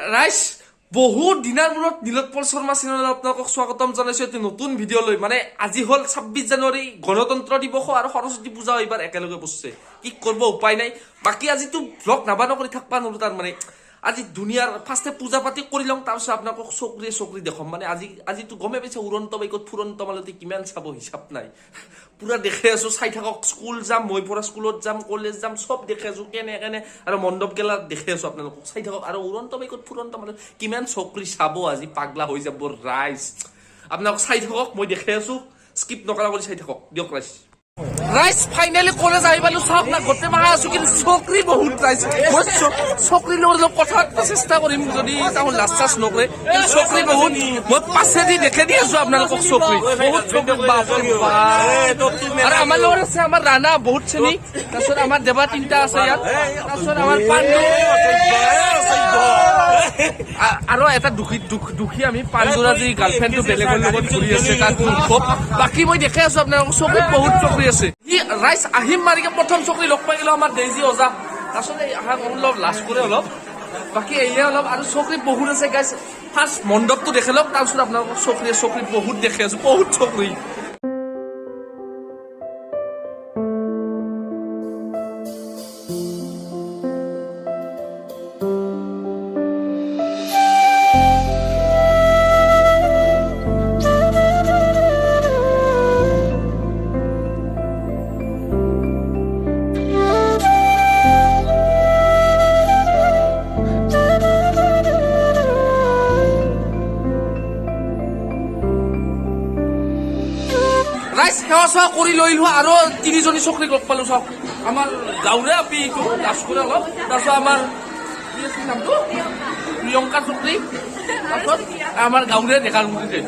ৰাইজ বহুত দিনৰ মূৰত নীলোৎপল শৰ্মা চেনেলত আপোনালোকক স্বাগতম জনাইছো এটা নতুন ভিডিঅ' লৈ মানে আজি হল 26 জানুৱাৰী গণতন্ত্ৰ দিৱস আৰু সৰস্বতী পূজা এইবাৰ একেলগে বসছে কি কৰিব উপায় নাই বাকি আজিতো ব্লগ নাবানো কৰি থাকবা নৰো তাৰ মানে আজি দুনিয়াৰ ফাৰ্ষ্টে পূজা পাতি কৰি লম তাৰ পিছত আপোনালোকক চকৰি দেখাম মানে আজিতো গমে পাইছে উৰন্ত বাইকত ফুৰন্ত মালতি কিমান চাব হিচাপ নাই পুৰা দেখে আছো চাই থাকক স্কুল যাম মই পৰা স্কুলত যাম কলেজ যাম সব দেখে আছো কেনে আৰু মণ্ডপ গেলা দেখে আছো আপোনালোকক চাই থাকক আৰু উৰন্ত বাইকত ফুৰন্ত মালতি কিমান চকৰি চাব আজি পাগলা হৈ যাব ৰাইজ আপোনালোক চাই থাকক মই দেখে আছো স্কিপ নকৰা কৰি চাই থাকক দিয়ক রাইস ফাইনালি কলেজ আই পালো সব না গতে মাহা আছো কিন্তু চকরি বহুত রাইস মই চকরি লগত কথা চেষ্টা কৰিম যদি তাহলে লাষ্ট চাস নকৰে চকৰি বহুত মই পাছে দি দেখে দি আছো আপোনালোকক চকৰি বহুত চকৰি বাপৰে আৰু আমাৰ লগত আছে আমাৰ ৰাণা বহুত চেনি তাৰছত আমাৰ দেবা তিনটা আছে ইয়াত তাৰছত আমাৰ পাণ্ডু আৰু এটা দুখী আমি পাণ্ডুৰা যি গাৰ্লফ্ৰেণ্ডটো বেলেগৰ লগত ঘূৰি আছে তাত বাকি মই দেখে আছো আপোনালোকক চকৰি বহুত চকৰি আছে রাইস আহিম মারিকে প্রথম চকরি লগ পাই গেল আমার দেজি ওজা আসলে আহা অলপ লাজ করে অলপ বাকি এয়া অলপ আর চকরি বহুত আছে গাইস ফার্স্ট মণ্ডপটো দেখে লওক তাৰপিছত আপোনালোকক চকৰি বহুত দেখে আছো বহুত চকৰি ৰাইস সেৱা সেৱা কৰি লৈ লোৱা আৰু তিনিজনী চকৰিক লগ পালো চাওক আমাৰ গাঁৱৰে আপি এইটো লাজ কৰে অলপ তাৰপিছত আমাৰ কি আছিল নামটো প্ৰিয়ংকা চকৰি তাৰপিছত আমাৰ গাঁৱৰে ডেকা লুমুৰিতে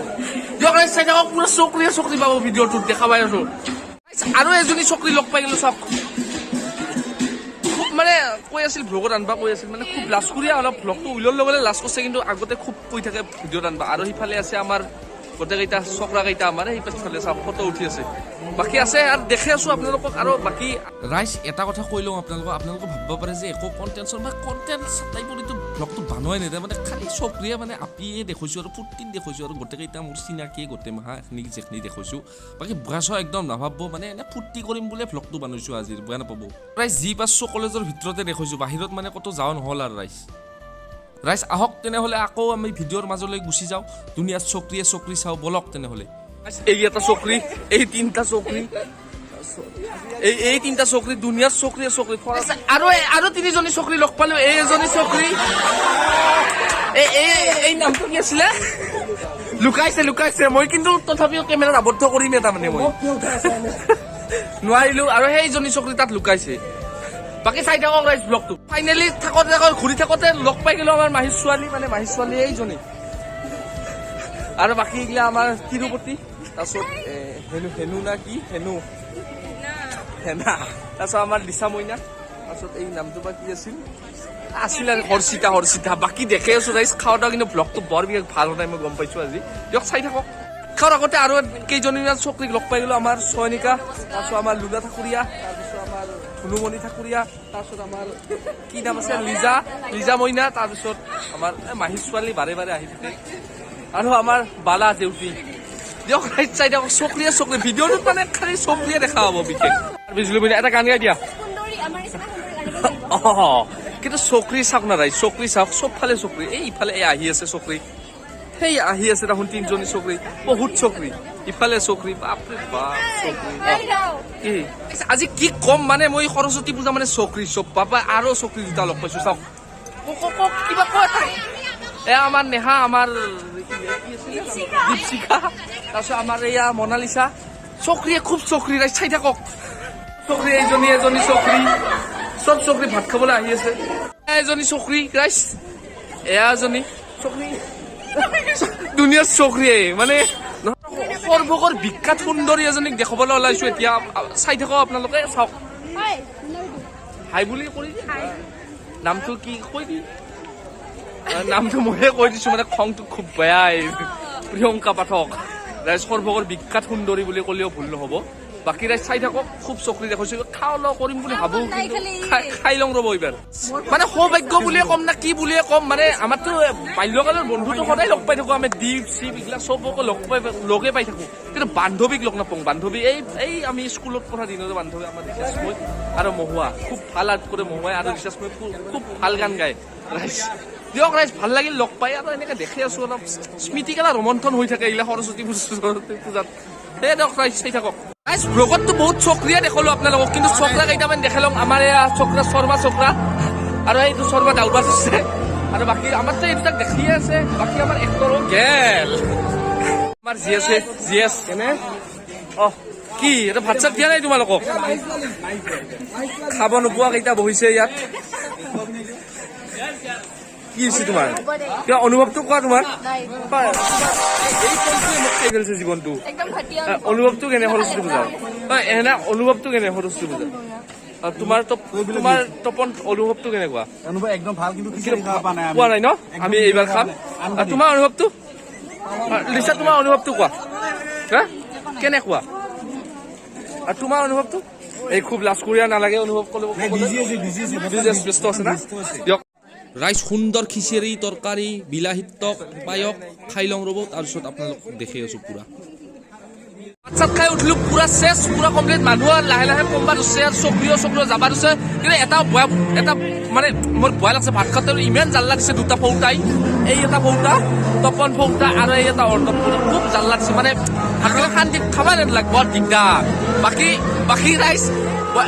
দিয়ক ৰাইজ চাই থাকক পুৰা চকৰি পাব ভিডিঅ'টোত দেখা পাই আছো আৰু এজনী চকৰি লগ পাই গলো চাওক খুব মানে কৈ আছিল ভ্লগত আনবা কৈ আছিল মানে খুব লাজ কৰিয়া অলপ ভ্লগটো উলিওৱাৰ লগে লাজ কৰিছে কিন্তু আগতে খুব কৈ থাকে ভিডিঅ'ত আনবা আৰু সিফালে আছে আমাৰ গোটেইকেইটা চকৰা কেইটা আমাৰ সেই পাছফালে চাওক ফটো উঠি আছে বাকী আছে আৰু দেখে আছো আপোনালোকক আৰু বাকী ৰাইজ এটা কথা কৈ লওঁ আপোনালোকে ভাবিব পাৰে যে একো কণ্টেণ্ট বা কণ্টেণ্ট টাইপৰ এইটো ব্লগটো বানোৱাই নাই মানে খালি চকৰিয়া মানে আপিয়ে দেখুৱাইছোঁ আৰু ফূৰ্তিত দেখুৱাইছোঁ আৰু গোটেইকেইটা মোৰ চিনাকিয়ে গোটেই মাহা এখিনি যেখিনি দেখুৱাইছোঁ বাকী বুঢ়া চোৱা একদম নাভাবব মানে এনে ফূৰ্তি কৰিম বুলিয়ে ব্লগটো বনাইছোঁ আজিৰ বুঢ়া নাপাব ৰাইজ যি পাইছোঁ কলেজৰ ভিতৰতে দেখুৱাইছোঁ বাহিৰত মানে ক'তো যাওঁ নহ'ল আৰু ৰাইজ আহক তেনেহ'লে আকৌ আমি ভিডিঅ'ৰ মাজলৈ গুচি যাওঁ দুনিয়াত চকৰি চাওঁ বলক তেনেহ'লে এই এটা চকৰি এই তিনিটা চকৰি এই তিনিটা চকৰি দুনিয়াত চকৰি আৰু তিনিজনী চকৰি লগ পালো এই এজনী চকৰি এই নামটো কি আছিলে লুকাইছে মই কিন্তু তথাপিও কেমেৰাত আবদ্ধ কৰিম তাৰমানে মই নোৱাৰিলো আৰু সেইজনী চকৰি তাত লুকাইছে বাকি চাই থাকক ৰাইজ ব্লগটো ফাইনেলি থাকোতে ঘূৰি থাকোতে লগ পাই গেলো আমাৰ মাহী ছোৱালী এইজনী আৰু বাকী এইগিলা আমাৰ তিৰুপতি তাৰপিছত হেনু না কি হেনা তাৰপিছত আমাৰ দিশা মইনা তাৰপিছত এই নামটো বা কি আছিল আৰু হৰ্ষিতা বাকী দেখে আছো ৰাইজ খাওয়া কিন্তু ব্লগটো বৰ বিৰাট ভাল হয় মই গম পাইছো আজি দিয়ক চাই থাকক খাওয়াৰ আগতে আৰু কেইজনীমান চকৰিক লগ পাই গলো আমাৰ চয়নিকা তাৰপিছত আমাৰ লুনা ঠাকুৰীয়া তাৰপিছত আমাৰ ধুনুমণি ঠাকুৰীয়া তাৰপিছত আমাৰ কি নাম আছে লিজা মইনা তাৰপিছত আমাৰ মাহী ছোৱালী বাৰে আহি থাকে আৰু আমাৰ বালা দেউতি দিয়ক ৰাইট চাইড চকৰি ভিডিঅ'টোত মানে খালি চকৰিয়ে দেখা হ'ব বিশেষ বিজুলী মইনা এটা গান গাই দিয়া কিন্তু চকৰি চাওক না ৰাইজ চকৰি চাওক চবফালে চকৰি এই ইফালে আহি আছে চকৰি সেই আহি আছে দেখোন তিনিজনী চকৰি বহুত চকৰি ইফালে চকৰি বাপৰে বাপ চকৰি আজি কি কম মানে মই সৰস্বতী পূজা মানে চকৰি চব পাবা আৰু চকৰি দুটা লগ পাইছো চাওক কিবা আমাৰ নেহা আমাৰ দীপশিখা তাৰপিছত আমাৰ এয়া মনালিছা চকৰিয়ে খুব চকৰি ৰাইজ চাই থাকক চকৰি এজনী চকৰি চব চকৰি ভাত খাবলৈ আহি আছে এজনী চকৰি ৰাইজ এয়া এজনী চকৰি দুনিয়াৰ চকৰিয়ে মানে সৰ্বকৰ বিখ্যাত সুন্দৰী এজনীক দেখাবলৈ ওলাইছো এতিয়া চাই থাকক আপোনালোকে চাওক হাই বুলি কৰি নামটো কি কৈ দি নামটো ময়ে কৈ দিছো মানে খংটো খুব বেয়া প্ৰিয়ংকা পাঠক ৰাইজ সৰ্বকৰ বিখ্যাত সুন্দৰী বুলি ক'লেও ভুল নহ'ব বাকী ৰাইজ চাই থাকক খুব চকৰি দেখাইছো খাও ল কৰিম বুলি ভাবো খাই লওঁ ৰ'ব এইবাৰ মানে সৌভাগ্য বুলিয়ে ক'ম না কি বুলিয়ে ক'ম মানে আমাৰতো বাল্যকালৰ বন্ধুটো সদায় লগ পাই থাকো আমি দ্বীপ চিপ এইবিলাক চবকে লগে পাই থাকো কিন্তু বান্ধৱীক লগ নাপাওঁ বান্ধৱী এই আমি স্কুলত পঢ়া দিনৰে বান্ধৱী আমাৰ ৰিচাৰ্জময় আৰু মহুৱা খুব ভাল আৰ্ট কৰে মহুৱাই আৰু ৰিচাৰ্জময় খুব ভাল গান গায় ৰাইজ দিয়ক ৰাইজ ভাল লাগিল লগ পাই আৰু এনেকে দেখি আছো অলপ স্মৃতি কেলা ৰোমন্থন হৈ থাকে এইবিলাক সৰস্বতী পূজাত এই দিয়ক ৰাইজ চাই থাকক ৰাইজ ব্লগততো বহুত চক্ৰীয়া দেখালো আপোনালোকক কিন্তু চক্ৰা কেইটামান দেখালওঁ আমাৰ এয়া চক্ৰা শৰ্মা চক্ৰা আৰু এইটো শৰ্মা ডাউবাছ আছে আৰু বাকী আমাৰতো এই দুটাক দেখিয়ে আছে বাকী আমাৰ এক্টৰো গেল আমাৰ জি এছ কেনে কি এটা ভাত চাত দিয়া নাই তোমালোকক খাব নোপোৱা কেইটা বহিছে ইয়াত কি হৈছে তোমাৰ কিবা অনুভৱটো কোৱা তোমাৰ এই কলটোৱে মোক খাই পেলাইছে জীৱনটো অনুভৱটো কেনে সৰস্বতী পূজাৰ এনে অনুভৱটো কেনে সৰস্বতী পূজাৰ তোমাৰ তপন অনুভৱটো কেনেকুৱা একদম ভাল কিন্তু পোৱা নাই ন আমি এইবাৰ খাম তোমাৰ অনুভৱটো লিচা তোমাৰ অনুভৱটো কোৱা হা কেনেকুৱা আৰু তোমাৰ অনুভৱটো এই খুব লাজ কৰিয়া নালাগে অনুভৱ ব্যস্ত আছে না দিয়ক ৰাইজ সুন্দৰ খিচিৰি তৰকাৰী বিলাহী টক পায়স খাই লওঁ ৰ'ব তাৰপিছত আপোনালোক দেখি আছো পুৰা ভাত চাত খাই উঠিলো পুৰা চেচ পুৰা কমপ্লিট মানুহ লাহে লাহে কমবা ধৰিছে আৰু চকৰিও যাবা ধৰিছে কিন্তু এটা মানে মোৰ ভয় লাগছে ভাত খাওঁতে ইমান জাল লাগিছে দুটা ফৌটাই এই এটা ফৌটা তপন ফৌটা আৰু এই এটা অৰ্ণৱ খুব জাল লাগিছে মানে ভাতকেইটা শান্তিত খাবা নেলাগ বৰ দিগদাৰ বাকী ৰাইজ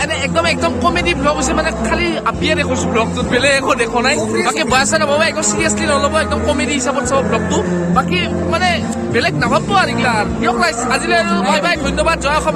এনে একদম কমেডি ব্লগ হৈছে মানে খালি আপিয়ে দেখোছো ব্লগটোত বেলেগ একো দেখো নাই বাকী বয়া চাই নাপাব একদম চিৰিয়াছলি নল'ব একদম কমেডি হিচাপত চাব ব্লগটো বাকী মানে বেলেগ নাভাবো আৰু এইগিলা দিয়ক ৰাইজ আজিলৈ আৰু বাই বাই ধন্যবাদ জয় অসম।